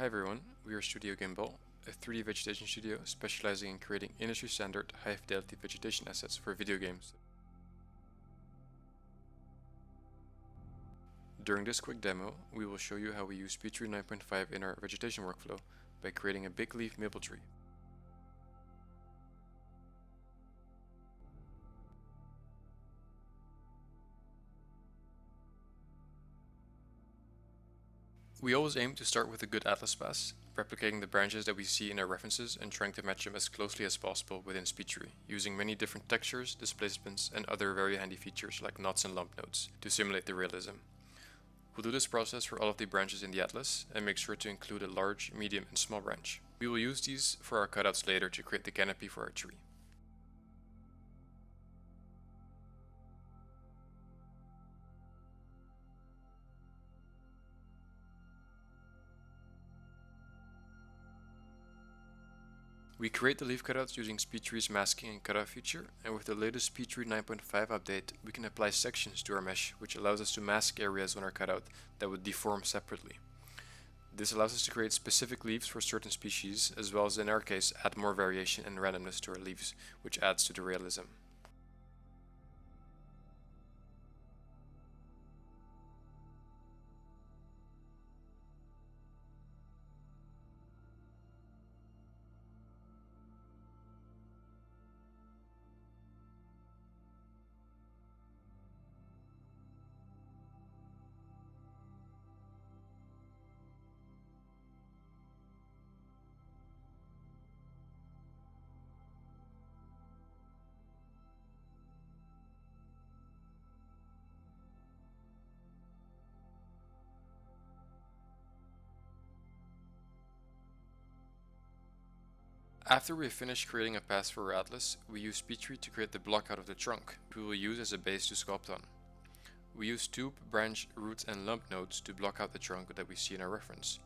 Hi everyone, we are Studio Gimbal, a 3D vegetation studio specializing in creating industry-standard high-fidelity vegetation assets for video games. During this quick demo, we will show you how we use SpeedTree 9.5 in our vegetation workflow by creating a big leaf maple tree. We always aim to start with a good atlas pass, replicating the branches that we see in our references and trying to match them as closely as possible within SpeedTree, using many different textures, displacements, and other very handy features like knots and lump nodes to simulate the realism. We'll do this process for all of the branches in the atlas and make sure to include a large, medium, and small branch. We will use these for our cutouts later to create the canopy for our tree. We create the leaf cutouts using SpeedTree's masking and cutout feature, and with the latest SpeedTree 9.5 update, we can apply sections to our mesh, which allows us to mask areas on our cutout that would deform separately. This allows us to create specific leaves for certain species, as well as in our case add more variation and randomness to our leaves, which adds to the realism. After we have finished creating a path for our atlas, we use SpeedTree to create the block out of the trunk, which we will use as a base to sculpt on. We use tube, branch, root, and lump nodes to block out the trunk that we see in our reference.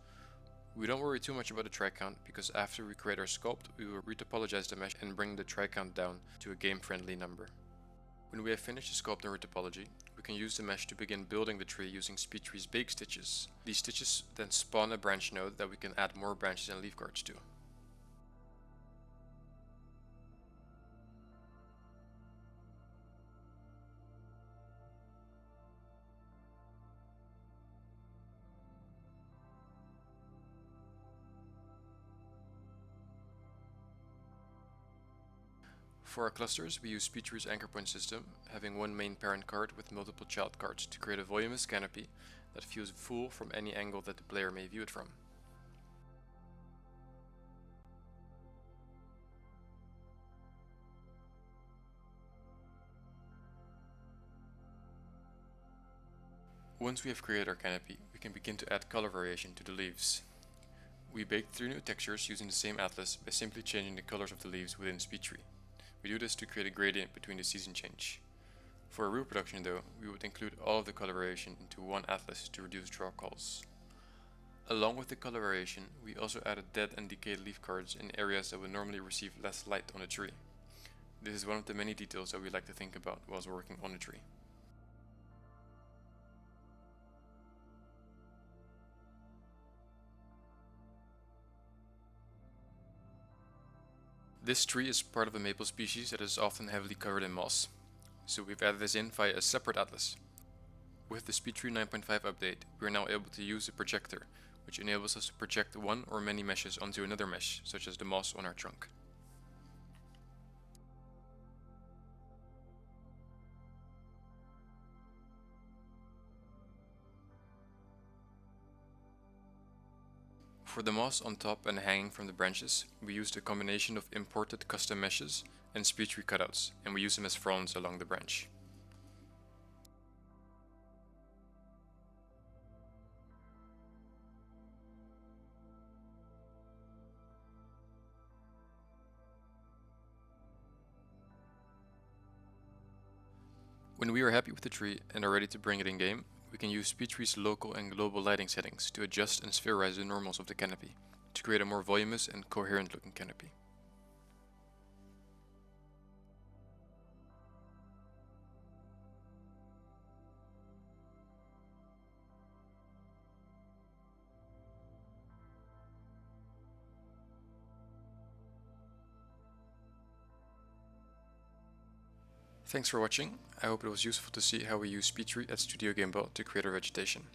We don't worry too much about the try count because after we create our sculpt, we will retopologize the mesh and bring the try count down to a game-friendly number. When we have finished the sculpt and retopology, we can use the mesh to begin building the tree using SpeedTree's bake stitches. These stitches then spawn a branch node that we can add more branches and leaf guards to. For our clusters, we use SpeedTree's anchor point system, having one main parent card with multiple child cards to create a voluminous canopy that feels full from any angle that the player may view it from. Once we have created our canopy, we can begin to add color variation to the leaves. We baked 3 new textures using the same atlas by simply changing the colors of the leaves within SpeedTree. We do this to create a gradient between the season change. For a real production though, we would include all of the color variation into one atlas to reduce draw calls. Along with the color variation, we also added dead and decayed leaf cards in areas that would normally receive less light on a tree. This is one of the many details that we like to think about whilst working on a tree. This tree is part of a maple species that is often heavily covered in moss, so we've added this in via a separate atlas. With the SpeedTree 9.5 update, we are now able to use a projector, which enables us to project one or many meshes onto another mesh, such as the moss on our trunk. For the moss on top and hanging from the branches, we used a combination of imported custom meshes and SpeedTree cutouts, and we use them as fronds along the branch. When we are happy with the tree and are ready to bring it in game, we can use SpeedTree's local and global lighting settings to adjust and spherize the normals of the canopy, to create a more voluminous and coherent looking canopy. Thanks for watching. I hope it was useful to see how we use SpeedTree at Studio Gimbal to create our vegetation.